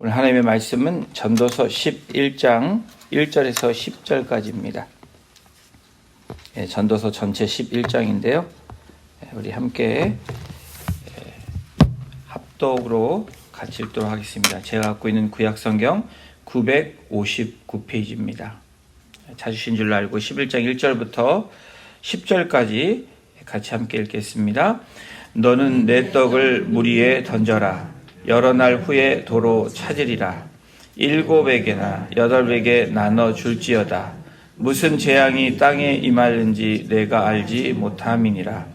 오늘 하나님의 말씀은 전도서 11장 1절에서 10절까지입니다. 전도서 전체 11장인데요. 우리 함께 합독으로 같이 읽도록 하겠습니다. 제가 갖고 있는 구약성경 959페이지입니다. 찾으신 줄로 알고 11장 1절부터 10절까지 같이 함께 읽겠습니다. 너는 내 떡을 물 위에 던져라. 여러 날 후에 도로 찾으리라. 7에게나 8에게 나눠 줄지어다. 무슨 재앙이 땅에 임하는지 내가 알지 못함이니라.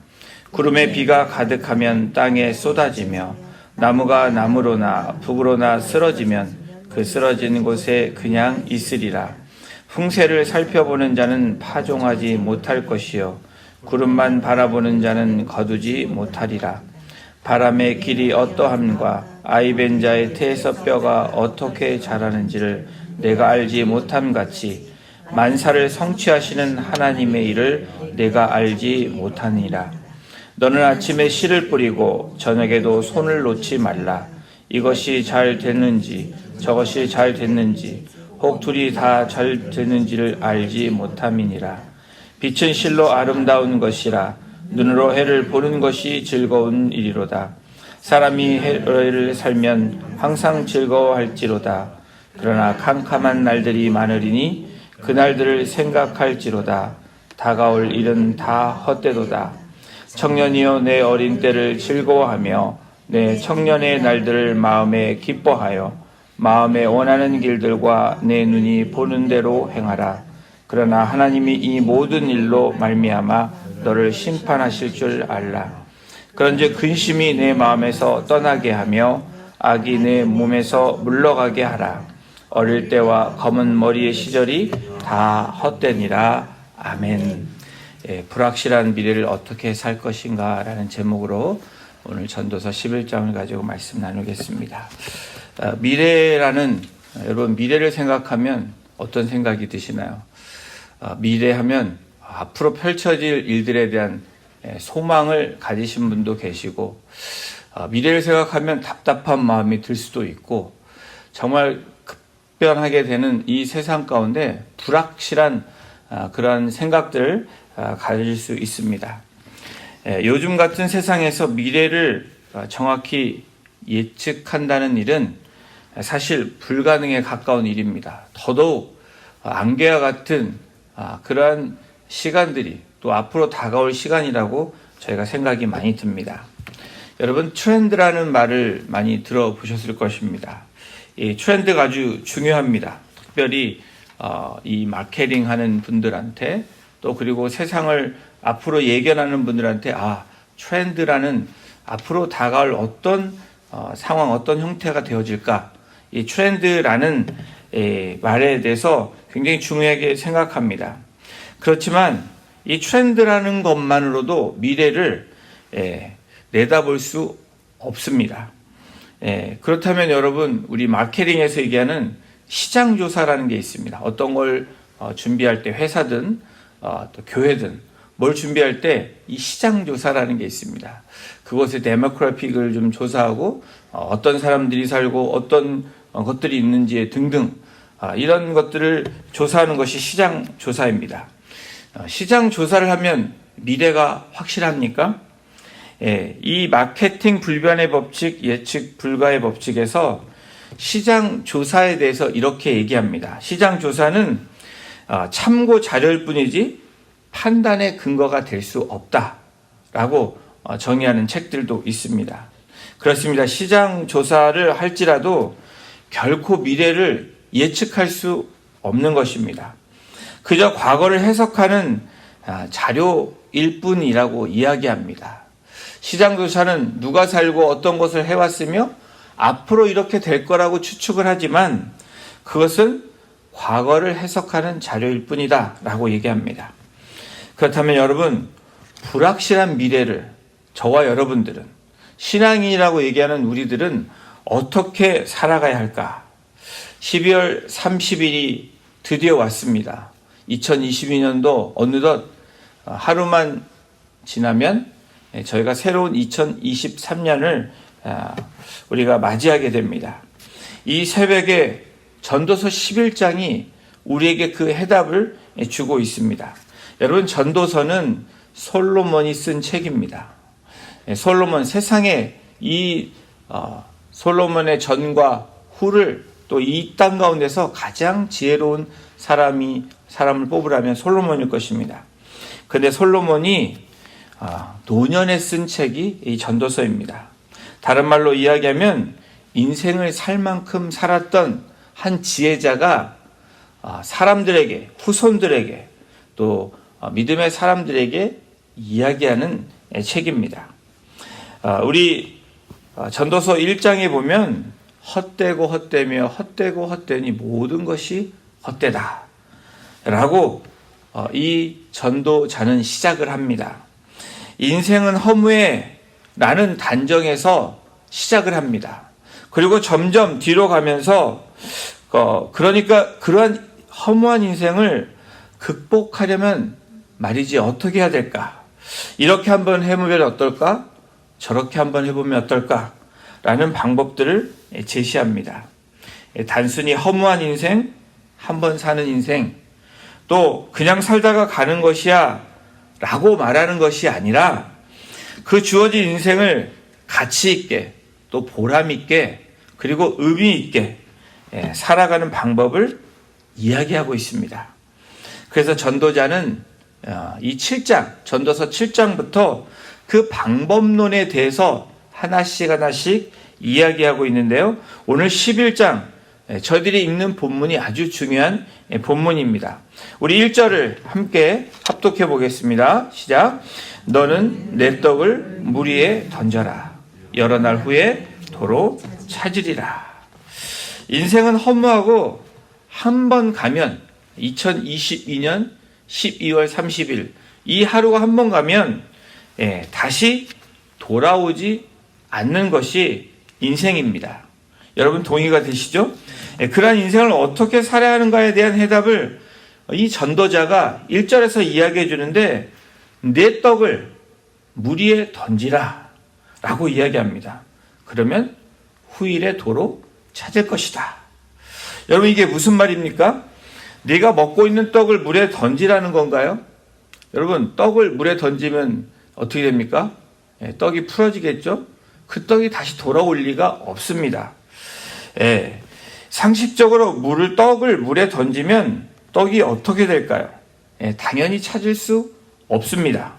구름에 비가 가득하면 땅에 쏟아지며 나무가 나무로나 북으로나 쓰러지면 그 쓰러진 곳에 그냥 있으리라. 풍세를 살펴보는 자는 파종하지 못할 것이요 구름만 바라보는 자는 거두지 못하리라. 바람의 길이 어떠함과 아이벤 자의 태에서뼈가 어떻게 자라는지를 내가 알지 못함같이 만사를 성취하시는 하나님의 일을 내가 알지 못하니라. 너는 아침에 씨를 뿌리고 저녁에도 손을 놓지 말라. 이것이 잘 됐는지 저것이 잘 됐는지 혹 둘이 다 잘 됐는지를 알지 못함이니라. 빛은 실로 아름다운 것이라. 눈으로 해를 보는 것이 즐거운 일이로다. 사람이 해를 살면 항상 즐거워할지로다. 그러나 캄캄한 날들이 많으리니 그 날들을 생각할지로다. 다가올 일은 다 헛되도다. 청년이여 내 어린 때를 즐거워하며 내 청년의 날들을 마음에 기뻐하여 마음에 원하는 길들과 내 눈이 보는 대로 행하라. 그러나 하나님이 이 모든 일로 말미암아 너를 심판하실 줄 알라. 그런즉 근심이 내 마음에서 떠나게 하며 악이 내 몸에서 물러가게 하라. 어릴 때와 검은 머리의 시절이 다 헛되니라. 아멘. 불확실한 미래를 어떻게 살 것인가 라는 제목으로 오늘 전도서 11장을 가지고 말씀 나누겠습니다. 미래라는, 여러분 미래를 생각하면 어떤 생각이 드시나요? 미래하면 앞으로 펼쳐질 일들에 대한 소망을 가지신 분도 계시고, 미래를 생각하면 답답한 마음이 들 수도 있고, 정말 급변하게 되는 이 세상 가운데 불확실한 그런 생각들을 가질 수 있습니다. 요즘 같은 세상에서 미래를 정확히 예측한다는 일은 사실 불가능에 가까운 일입니다. 더더욱 안개와 같은 그러한 시간들이 또 앞으로 다가올 시간이라고 저희가 생각이 많이 듭니다. 여러분, 트렌드라는 말을 많이 들어보셨을 것입니다. 이 트렌드가 아주 중요합니다. 특별히 이 마케팅 하는 분들한테 또 그리고 세상을 앞으로 예견하는 분들한테 트렌드라는 앞으로 다가올 어떤 상황, 어떤 형태가 되어질까, 이 트렌드라는 말에 대해서 굉장히 중요하게 생각합니다. 그렇지만 이 트렌드라는 것만으로도 미래를 내다볼 수 없습니다. 그렇다면 여러분, 우리 마케팅에서 얘기하는 시장조사라는 게 있습니다. 어떤 걸 준비할 때 회사든 또 교회든 뭘 준비할 때 이 시장조사라는 게 있습니다. 그곳의 데모그래픽을 좀 조사하고 어떤 사람들이 살고 어떤 것들이 있는지 등등 이런 것들을 조사하는 것이 시장조사입니다. 시장조사를 하면 미래가 확실합니까? 이 마케팅 불변의 법칙, 예측 불가의 법칙에서 시장조사에 대해서 이렇게 얘기합니다. 시장조사는 참고 자료일 뿐이지 판단의 근거가 될 수 없다라고 정의하는 책들도 있습니다. 그렇습니다. 시장조사를 할지라도 결코 미래를 예측할 수 없는 것입니다. 그저 과거를 해석하는 자료일 뿐이라고 이야기합니다. 시장조사는 누가 살고 어떤 것을 해왔으며 앞으로 이렇게 될 거라고 추측을 하지만 그것은 과거를 해석하는 자료일 뿐이다 라고 얘기합니다. 그렇다면 여러분, 불확실한 미래를 저와 여러분들은, 신앙인이라고 얘기하는 우리들은 어떻게 살아가야 할까? 12월 30일이 드디어 왔습니다. 2022년도 어느덧 하루만 지나면 저희가 새로운 2023년을 우리가 맞이하게 됩니다. 이 새벽에 전도서 11장이 우리에게 그 해답을 주고 있습니다. 여러분, 전도서는 솔로몬이 쓴 책입니다. 솔로몬, 세상에 이 솔로몬의 전과 후를 또 이 땅 가운데서 가장 지혜로운 사람을 뽑으라면 솔로몬일 것입니다. 그런데 솔로몬이 노년에 쓴 책이 이 전도서입니다. 다른 말로 이야기하면 인생을 살 만큼 살았던 한 지혜자가 사람들에게, 후손들에게, 또 믿음의 사람들에게 이야기하는 책입니다. 우리 전도서 1장에 보면 헛되고 헛되며 헛되고 헛되니 모든 것이 헛되다 라고 이 전도자는 시작을 합니다. 인생은 허무해 라는 단정에서 시작을 합니다. 그리고 점점 뒤로 가면서 그러니까 그러한 허무한 인생을 극복하려면 말이지 어떻게 해야 될까? 이렇게 한번 해보면 어떨까? 저렇게 한번 해보면 어떨까? 라는 방법들을 제시합니다. 단순히 허무한 인생, 한번 사는 인생, 또 그냥 살다가 가는 것이야 라고 말하는 것이 아니라 그 주어진 인생을 가치 있게, 또 보람 있게, 그리고 의미 있게 살아가는 방법을 이야기하고 있습니다. 그래서 전도자는 이 7장, 전도서 7장부터 그 방법론에 대해서 하나씩 이야기하고 있는데요. 오늘 11장, 저희들이 읽는 본문이 아주 중요한 본문입니다. 우리 1절을 함께 합독해 보겠습니다. 시작. 너는 내 떡을 물 위에 던져라. 여러 날 후에 도로 찾으리라. 인생은 허무하고 한 번 가면 2022년 12월 30일 이 하루가 한 번 가면 다시 돌아오지 않는 것이 인생입니다. 여러분 동의가 되시죠? 그러한 인생을 어떻게 살아야 하는가에 대한 해답을 이 전도자가 1절에서 이야기해 주는데 내 떡을 물 위에 던지라 라고 이야기합니다. 그러면 후일의 도로 찾을 것이다. 여러분 이게 무슨 말입니까? 네가 먹고 있는 떡을 물에 던지라는 건가요? 여러분 떡을 물에 던지면 어떻게 됩니까? 떡이 풀어지겠죠? 그 떡이 다시 돌아올 리가 없습니다. 상식적으로 떡을 물에 던지면 떡이 어떻게 될까요? 당연히 찾을 수 없습니다.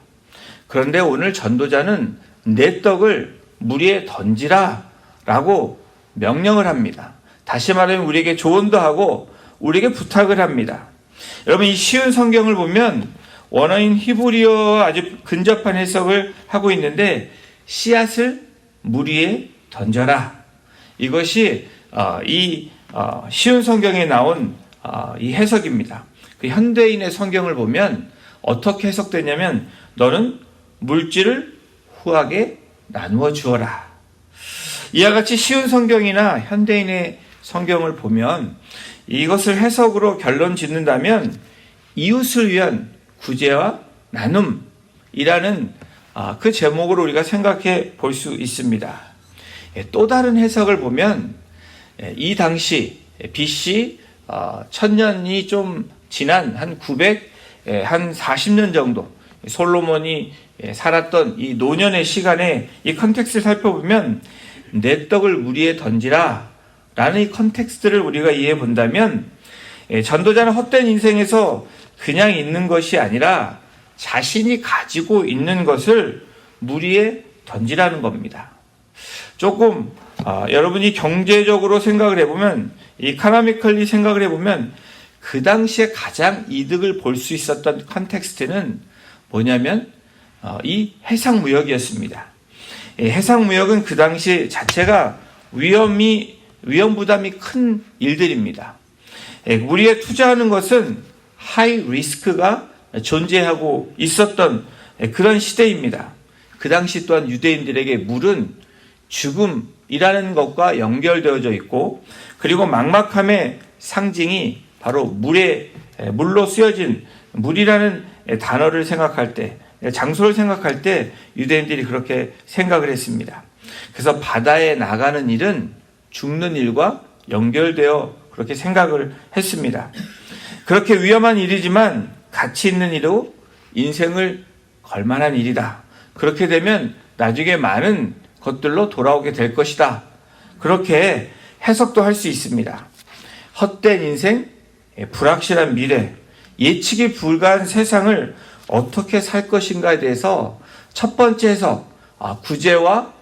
그런데 오늘 전도자는 내 떡을 물 위에 던지라 라고 명령을 합니다. 다시 말하면 우리에게 조언도 하고 우리에게 부탁을 합니다. 여러분 이 쉬운 성경을 보면 원어인 히브리어 아주 근접한 해석을 하고 있는데 씨앗을 물 위에 던져라. 이것이 이 쉬운 성경에 나온 이 해석입니다. 그 현대인의 성경을 보면 어떻게 해석되냐면 너는 물질을 후하게 나누어 주어라. 이와 같이 쉬운 성경이나 현대인의 성경을 보면 이것을 해석으로 결론 짓는다면 이웃을 위한 구제와 나눔이라는 그 제목으로 우리가 생각해 볼 수 있습니다. 또 다른 해석을 보면 이 당시 BC 1000년이 좀 지난 한 40년 정도 솔로몬이 살았던 이 노년의 시간에 이 컨텍스트를 살펴보면 내 떡을 물 위에 던지라 라는 이 컨텍스트를 우리가 이해해 본다면 전도자는 헛된 인생에서 그냥 있는 것이 아니라 자신이 가지고 있는 것을 물 위에 던지라는 겁니다. 조금 여러분이 경제적으로 생각을 해보면 이코노미컬리 생각을 해보면 그 당시에 가장 이득을 볼 수 있었던 컨텍스트는 뭐냐면 이 해상무역이었습니다. 해상무역은 그 당시 자체가 위험 부담이 큰 일들입니다. 우리에 투자하는 것은 하이 리스크가 존재하고 있었던 그런 시대입니다. 그 당시 또한 유대인들에게 물은 죽음이라는 것과 연결되어져 있고 그리고 막막함의 상징이 바로 물로 쓰여진 물이라는 단어를 생각할 때 장소를 생각할 때 유대인들이 그렇게 생각을 했습니다. 그래서 바다에 나가는 일은 죽는 일과 연결되어 그렇게 생각을 했습니다. 그렇게 위험한 일이지만 가치 있는 일로 인생을 걸만한 일이다. 그렇게 되면 나중에 많은 것들로 돌아오게 될 것이다. 그렇게 해석도 할 수 있습니다. 헛된 인생, 불확실한 미래, 예측이 불가한 세상을 어떻게 살 것인가에 대해서 첫 번째 해석, 구제와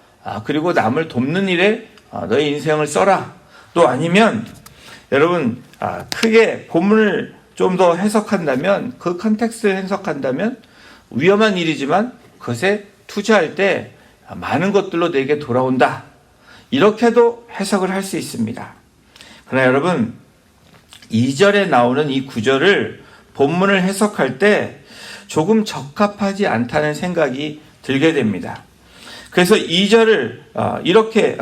그리고 남을 돕는 일에 너의 인생을 써라. 또 아니면 여러분 크게 본문을 좀 더 해석한다면, 그 컨텍스트를 해석한다면 위험한 일이지만 그것에 투자할 때 많은 것들로 내게 돌아온다. 이렇게도 해석을 할 수 있습니다. 그러나 여러분 2절에 나오는 이 구절을 본문을 해석할 때 조금 적합하지 않다는 생각이 들게 됩니다. 그래서 2절을 이렇게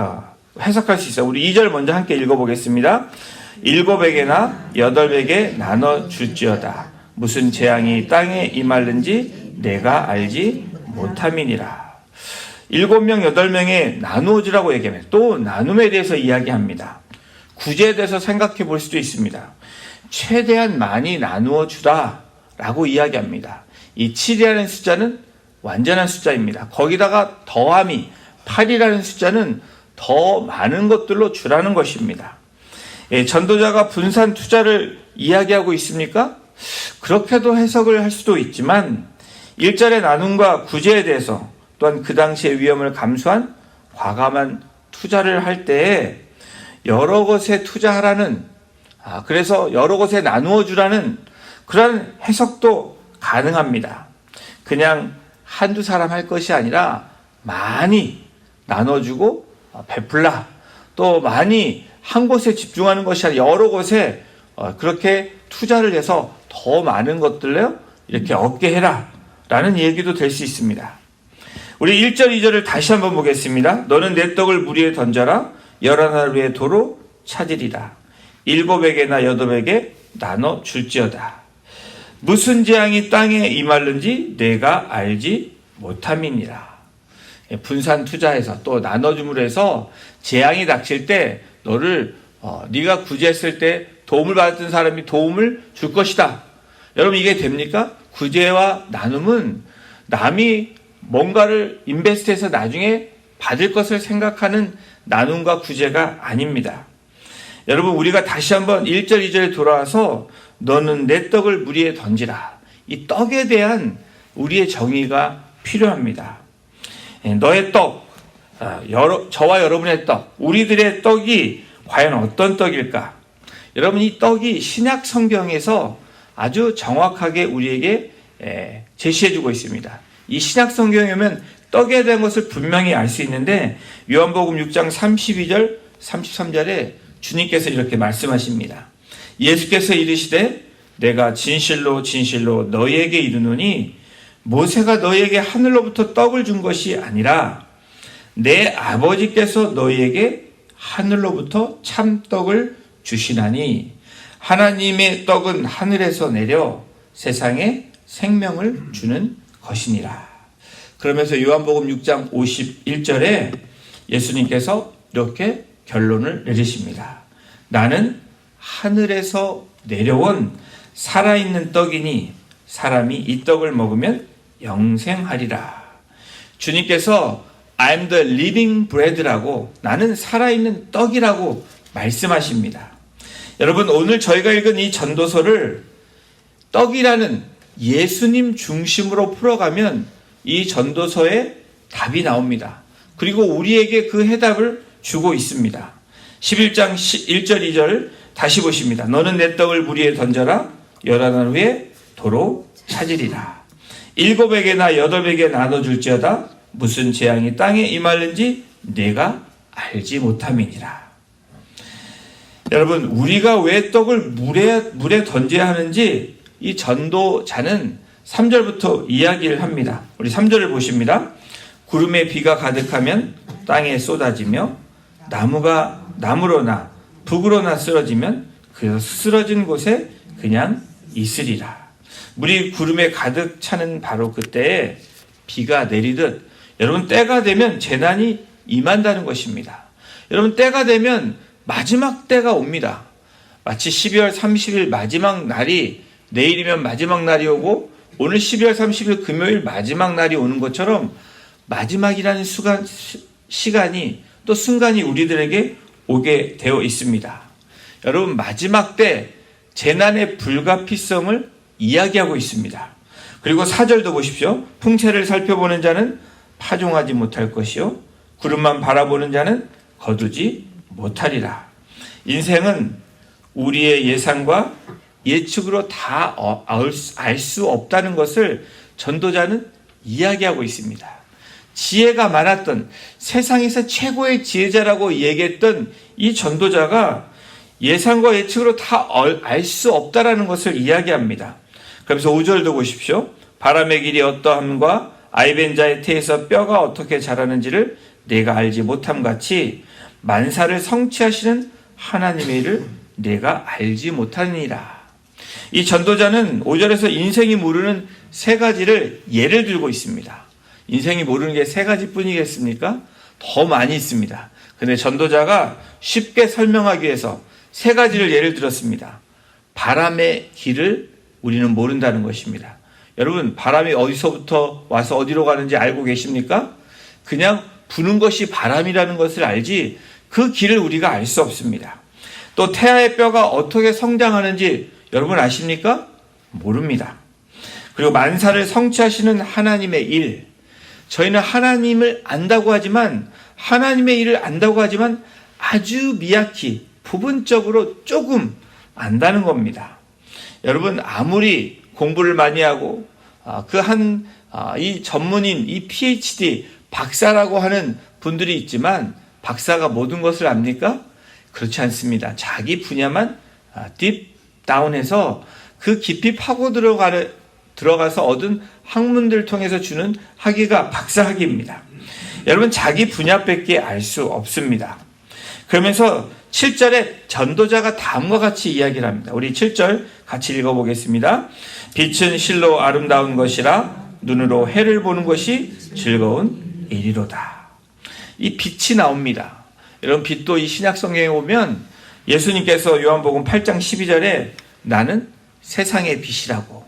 해석할 수 있어요. 우리 2절 먼저 함께 읽어보겠습니다. 7에게나 8에게 나눠줄지어다. 무슨 재앙이 땅에 임하는지 내가 알지 못함이니라. 7명, 8명에 나누어주라고 얘기합니다. 또 나눔에 대해서 이야기합니다. 구제에 대해서 생각해 볼 수도 있습니다. 최대한 많이 나누어 주라 라고 이야기합니다. 이 7이라는 숫자는 완전한 숫자입니다. 거기다가 더함이 8이라는 숫자는 더 많은 것들로 주라는 것입니다. 전도자가 분산 투자를 이야기하고 있습니까? 그렇게도 해석을 할 수도 있지만 1절의 나눔과 구제에 대해서 또한 그 당시의 위험을 감수한 과감한 투자를 할 때에 여러 것에 투자하라는, 그래서 여러 것에 나누어 주라는 그런 해석도 가능합니다. 그냥 한두 사람 할 것이 아니라 많이 나눠주고 베풀라. 또 많이 한 곳에 집중하는 것이 아니라 여러 곳에 그렇게 투자를 해서 더 많은 것들을 이렇게 얻게 해라 라는 얘기도 될 수 있습니다. 우리 1절 2절을 다시 한번 보겠습니다. 너는 내 떡을 물 위에 던져라. 11알 도로 찾으리라. 7에게나 8에게 나눠 줄지어다. 무슨 재앙이 땅에 임하는지 내가 알지 못함이니라. 분산 투자해서 또 나눠줌으로 해서 재앙이 닥칠 때 너를 네가 구제했을 때 도움을 받았던 사람이 도움을 줄 것이다. 여러분 이게 됩니까? 구제와 나눔은 남이 뭔가를 인베스트해서 나중에 받을 것을 생각하는 나눔과 구제가 아닙니다. 여러분 우리가 다시 한번 1절 2절에 돌아와서 너는 내 떡을 물 위에 던지라. 이 떡에 대한 우리의 정의가 필요합니다. 너의 떡, 저와 여러분의 떡, 우리들의 떡이 과연 어떤 떡일까? 여러분 이 떡이 신약 성경에서 아주 정확하게 우리에게 제시해주고 있습니다. 이 신약 성경에 오면 떡에 대한 것을 분명히 알 수 있는데 요한복음 6장 32절 33절에 주님께서 이렇게 말씀하십니다. 예수께서 이르시되 내가 진실로 진실로 너희에게 이르노니 모세가 너희에게 하늘로부터 떡을 준 것이 아니라 내 아버지께서 너희에게 하늘로부터 참떡을 주시나니 하나님의 떡은 하늘에서 내려 세상에 생명을 주는 것이니라. 그러면서 요한복음 6장 51절에 예수님께서 이렇게 결론을 내리십니다. 나는 하늘에서 내려온 살아있는 떡이니 사람이 이 떡을 먹으면 영생하리라. 주님께서 I'm the living bread라고, 나는 살아있는 떡이라고 말씀하십니다. 여러분 오늘 저희가 읽은 이 전도서를 떡이라는 예수님 중심으로 풀어가면 이 전도서에 답이 나옵니다. 그리고 우리에게 그 해답을 주고 있습니다. 11장 1절 2절 다시 보십니다. 너는 내 떡을 물 위에 던져라. 11알 후에 도로 찾으리라. 7에게나 8에게 나눠줄지어다. 무슨 재앙이 땅에 임하는지 내가 알지 못함이니라. 여러분 우리가 왜 떡을 물에 던져야 하는지 이 전도자는 3절부터 이야기를 합니다. 우리 3절을 보십니다. 구름에 비가 가득하면 땅에 쏟아지며 나무가 나무로나 북으로나 쓰러지면 그 쓰러진 곳에 그냥 있으리라. 물이 구름에 가득 차는 바로 그때에 비가 내리듯 여러분 때가 되면 재난이 임한다는 것입니다. 여러분 때가 되면 마지막 때가 옵니다. 마치 12월 30일 마지막 날이 내일이면 마지막 날이 오고 오늘 12월 30일 금요일 마지막 날이 오는 것처럼 마지막이라는 시간이 또 순간이 우리들에게 오게 되어 있습니다. 여러분, 마지막 때 재난의 불가피성을 이야기하고 있습니다. 그리고 4절도 보십시오. 풍채를 살펴보는 자는 파종하지 못할 것이요 구름만 바라보는 자는 거두지 못하리라. 인생은 우리의 예상과 예측으로 다 알 수 없다는 것을 전도자는 이야기하고 있습니다. 지혜가 많았던, 세상에서 최고의 지혜자라고 얘기했던 이 전도자가 예상과 예측으로 다 알 수 없다라는 것을 이야기합니다. 그러면서 5절도 보십시오. 바람의 길이 어떠함과 아이벤 자의 태에서 뼈가 어떻게 자라는지를 내가 알지 못함같이 만사를 성취하시는 하나님의 일을 내가 알지 못하느니라. 이 전도자는 5절에서 인생이 모르는 세 가지를 예를 들고 있습니다. 인생이 모르는 게 세 가지뿐이겠습니까? 더 많이 있습니다. 근데 전도자가 쉽게 설명하기 위해서 세 가지를 예를 들었습니다. 바람의 길을 우리는 모른다는 것입니다. 여러분, 바람이 어디서부터 와서 어디로 가는지 알고 계십니까? 그냥 부는 것이 바람이라는 것을 알지 그 길을 우리가 알 수 없습니다. 또 태아의 뼈가 어떻게 성장하는지 여러분 아십니까? 모릅니다. 그리고 만사를 성취하시는 하나님의 일, 저희는 하나님을 안다고 하지만, 하나님의 일을 안다고 하지만 아주 미약히 부분적으로 조금 안다는 겁니다. 여러분, 아무리 공부를 많이 하고 이 전문인, 이 PhD 박사라고 하는 분들이 있지만 박사가 모든 것을 압니까? 그렇지 않습니다. 자기 분야만 딥 다운해서 그 깊이 파고 들어가서 얻은 학문들을 통해서 주는 학위가 박사 학위입니다. 여러분, 자기 분야밖에 알 수 없습니다. 그러면서 7절에 전도자가 다음과 같이 이야기를 합니다. 우리 7절 같이 읽어보겠습니다. 빛은 실로 아름다운 것이라 눈으로 해를 보는 것이 즐거운 일이로다. 이 빛이 나옵니다. 여러분, 빛도 이 신약 성경에 보면 예수님께서 요한복음 8장 12절에 나는 세상의 빛이라고,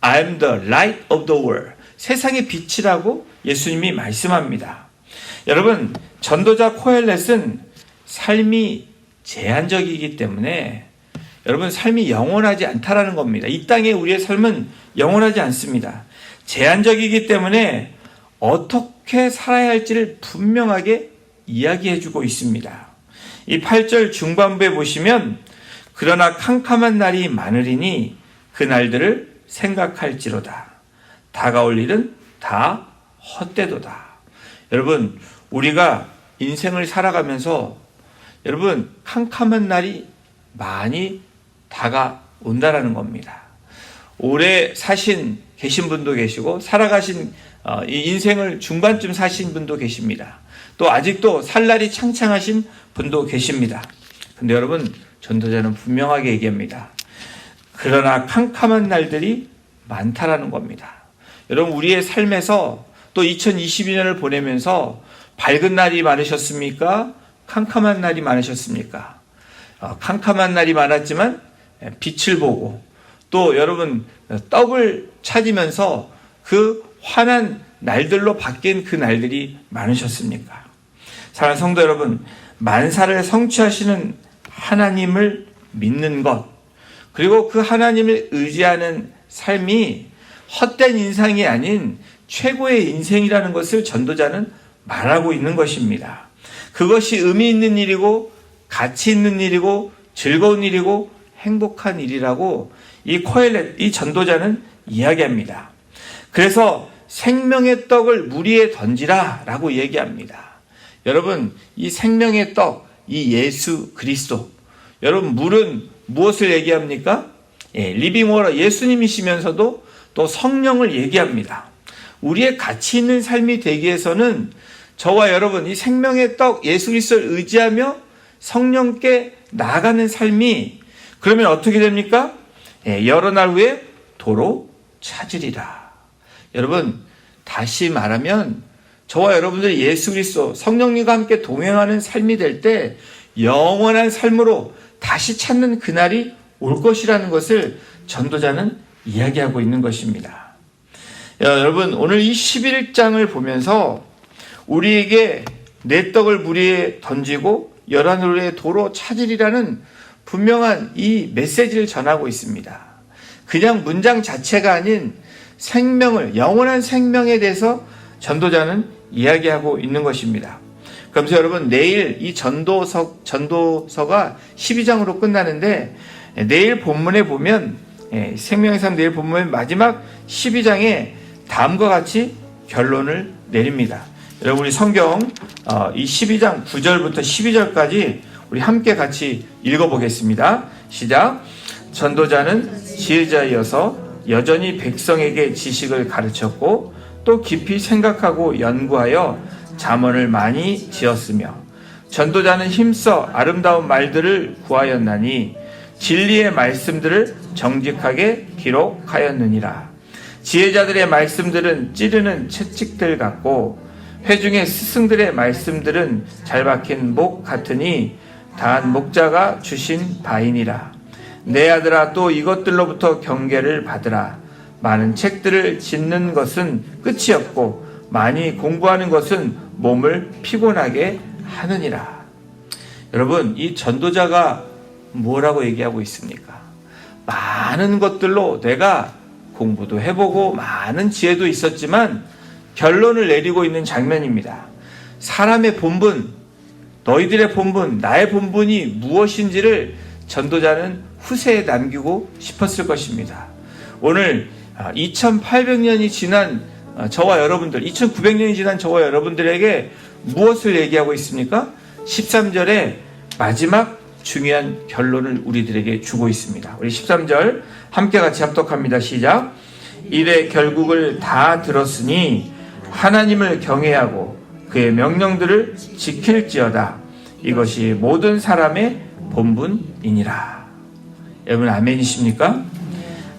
I am the light of the world, 세상의 빛이라고 예수님이 말씀합니다. 여러분, 전도자 코헬렛은 삶이 제한적이기 때문에 여러분, 삶이 영원하지 않다라는 겁니다. 이 땅에 우리의 삶은 영원하지 않습니다. 제한적이기 때문에 어떻게 살아야 할지를 분명하게 이야기해주고 있습니다. 이 8절 중반부에 보시면 그러나 캄캄한 날이 많으리니 그 날들을 생각할지로다. 다가올 일은 다 헛되도다. 여러분, 우리가 인생을 살아가면서 여러분, 캄캄한 날이 많이 다가온다라는 겁니다. 오래 계신 분도 계시고 살아가신 이 인생을 중반쯤 사신 분도 계십니다. 또 아직도 살 날이 창창하신 분도 계십니다. 근데 여러분, 전도자는 분명하게 얘기합니다. 그러나 캄캄한 날들이 많다라는 겁니다. 여러분, 우리의 삶에서 또 2022년을 보내면서 밝은 날이 많으셨습니까? 캄캄한 날이 많으셨습니까? 캄캄한 날이 많았지만 빛을 보고, 또 여러분 떡을 찾으면서 그 환한 날들로 바뀐 그 날들이 많으셨습니까? 사랑하는 성도 여러분, 만사를 성취하시는 하나님을 믿는 것, 그리고 그 하나님을 의지하는 삶이 헛된 인생이 아닌 최고의 인생이라는 것을 전도자는 말하고 있는 것입니다. 그것이 의미 있는 일이고 가치 있는 일이고 즐거운 일이고 행복한 일이라고 이 코헬렛, 이 전도자는 이야기합니다. 그래서 생명의 떡을 물 위에 던지라 라고 얘기합니다. 여러분, 이 생명의 떡, 이 예수 그리스도, 여러분, 물은 무엇을 얘기합니까? 리빙 워터, 예수님이시면서도 또 성령을 얘기합니다. 우리의 가치 있는 삶이 되기 위해서는 저와 여러분, 이 생명의 떡 예수 그리스도를 의지하며 성령께 나아가는 삶이, 그러면 어떻게 됩니까? 여러 날 후에 도로 찾으리라. 여러분, 다시 말하면 저와 여러분들이 예수 그리스도 성령님과 함께 동행하는 삶이 될 때 영원한 삶으로 다시 찾는 그날이 올 것이라는 것을 전도자는 이야기하고 있는 것입니다. 여러분, 오늘 이 11장을 보면서 우리에게 내 떡을 물 위에 던지고 열한 도로 찾으리라는 분명한 이 메시지를 전하고 있습니다. 그냥 문장 자체가 아닌 생명을, 영원한 생명에 대해서 전도자는 이야기하고 있는 것입니다. 그러면서 여러분, 내일 이 전도서가 12장으로 끝나는데, 내일 본문에 보면, 생명의 삶 내일 본문의 마지막 12장에 다음과 같이 결론을 내립니다. 여러분, 우리 성경 이 12장 9절부터 12절까지 우리 함께 같이 읽어보겠습니다. 시작. 전도자는 지혜자이어서 여전히 백성에게 지식을 가르쳤고 또 깊이 생각하고 연구하여 잠언을 많이 지었으며, 전도자는 힘써 아름다운 말들을 구하였나니 진리의 말씀들을 정직하게 기록하였느니라. 지혜자들의 말씀들은 찌르는 채찍들 같고 회중의 스승들의 말씀들은 잘 박힌 목 같으니 다한 목자가 주신 바이니라. 내 아들아, 또 이것들로부터 경계를 받으라. 많은 책들을 짓는 것은 끝이 없고 많이 공부하는 것은 몸을 피곤하게 하느니라. 여러분, 이 전도자가 뭐라고 얘기하고 있습니까? 많은 것들로 내가 공부도 해보고 많은 지혜도 있었지만 결론을 내리고 있는 장면입니다. 사람의 본분, 너희들의 본분, 나의 본분이 무엇인지를 전도자는 후세에 남기고 싶었을 것입니다. 오늘 2800년이 지난 저와 여러분들, 2900년이 지난 저와 여러분들에게 무엇을 얘기하고 있습니까? 13절에 마지막 중요한 결론을 우리들에게 주고 있습니다. 우리 13절 함께 같이 합독합니다. 시작. 이래 결국을 다 들었으니 하나님을 경외하고 그의 명령들을 지킬지어다. 이것이 모든 사람의 본분이니라. 여러분, 아멘이십니까?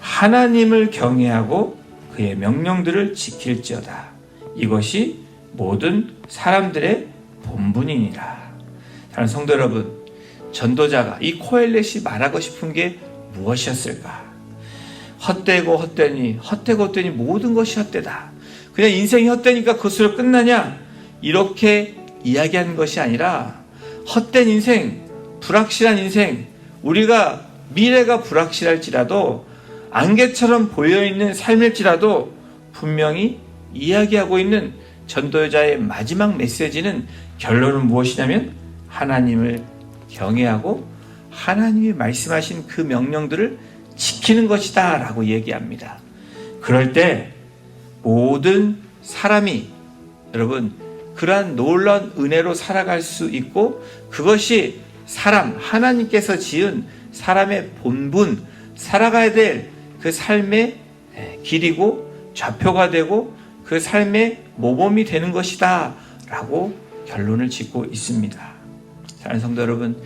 하나님을 경외하고 그의 명령들을 지킬지어다. 이것이 모든 사람들의 본분이니라. 사랑하는 성도 여러분, 전도자가 이 코엘렛이 말하고 싶은 게 무엇이었을까? 헛되고 헛되니 모든 것이 헛되다. 그냥 인생이 헛되니까 그것으로 끝나냐? 이렇게 이야기하는 것이 아니라 헛된 인생, 불확실한 인생, 우리가 미래가 불확실할지라도 안개처럼 보여있는 삶일지라도 분명히 이야기하고 있는 전도자의 마지막 메시지는, 결론은 무엇이냐면 하나님을 경외하고 하나님이 말씀하신 그 명령들을 지키는 것이다 라고 얘기합니다. 그럴 때 모든 사람이, 여러분, 그러한 놀라운 은혜로 살아갈 수 있고, 그것이 하나님께서 지은 사람의 본분, 살아가야 될 그 삶의 길이고 좌표가 되고 그 삶의 모범이 되는 것이다 라고 결론을 짓고 있습니다. 사랑하는 성도 여러분,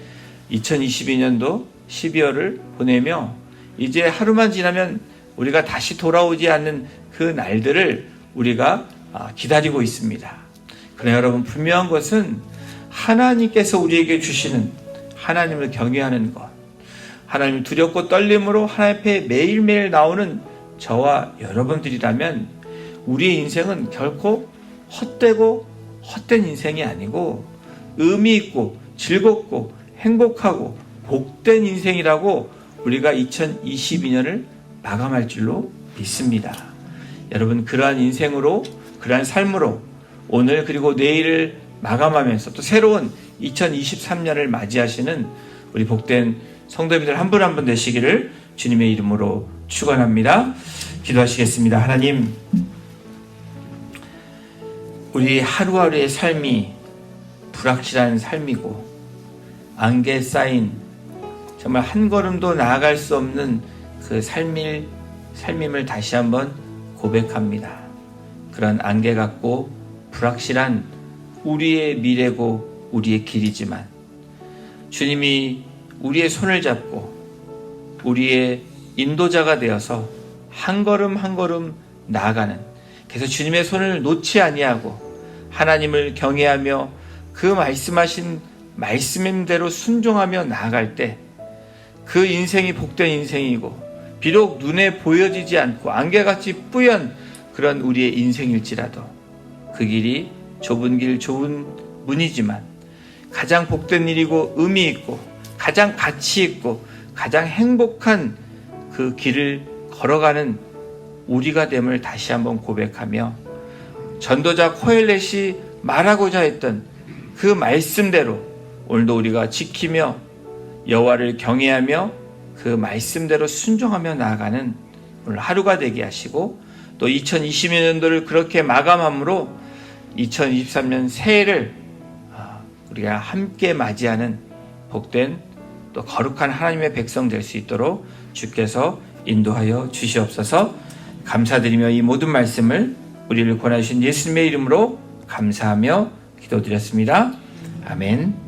2022년도 12월을 보내며 이제 하루만 지나면 우리가 다시 돌아오지 않는 그 날들을 우리가 기다리고 있습니다. 그러나 여러분, 분명한 것은 하나님께서 우리에게 주시는 하나님을 경외하는 것, 하나님 두렵고 떨림으로 하나님 앞에 매일매일 나오는 저와 여러분들이라면 우리의 인생은 결코 헛되고 헛된 인생이 아니고 의미 있고 즐겁고 행복하고 복된 인생이라고 우리가 2022년을 마감할 줄로 믿습니다. 여러분, 그러한 인생으로, 그러한 삶으로 오늘 그리고 내일을 마감하면서 또 새로운 2023년을 맞이하시는 우리 복된 성도님들 한 분 한 분 되시기를 주님의 이름으로 축원합니다. 기도하시겠습니다. 하나님, 우리 하루하루의 삶이 불확실한 삶이고 안개에 쌓인 정말 한 걸음도 나아갈 수 없는 그 삶임을 다시 한번 고백합니다. 그런 안개 같고 불확실한 우리의 미래고 우리의 길이지만 주님이 우리의 손을 잡고 우리의 인도자가 되어서 한 걸음 한 걸음 나아가는, 그래서 주님의 손을 놓지 아니하고 하나님을 경외하며 그 말씀하신 말씀대로 순종하며 나아갈 때 그 인생이 복된 인생이고, 비록 눈에 보여지지 않고 안개같이 뿌연 그런 우리의 인생일지라도 그 길이 좁은 길, 좁은 문이지만 가장 복된 일이고 의미 있고 가장 가치 있고 가장 행복한 그 길을 걸어가는 우리가 됨을 다시 한번 고백하며, 전도자 코엘렛이 말하고자 했던 그 말씀대로 오늘도 우리가 지키며 여호와를 경외하며 그 말씀대로 순종하며 나아가는 오늘 하루가 되게 하시고, 또 2020년도를 그렇게 마감함으로 2023년 새해를 우리가 함께 맞이하는 복된 또 거룩한 하나님의 백성 될 수 있도록 주께서 인도하여 주시옵소서. 감사드리며 이 모든 말씀을 우리를 권하신 예수님의 이름으로 감사하며 기도드렸습니다. 아멘.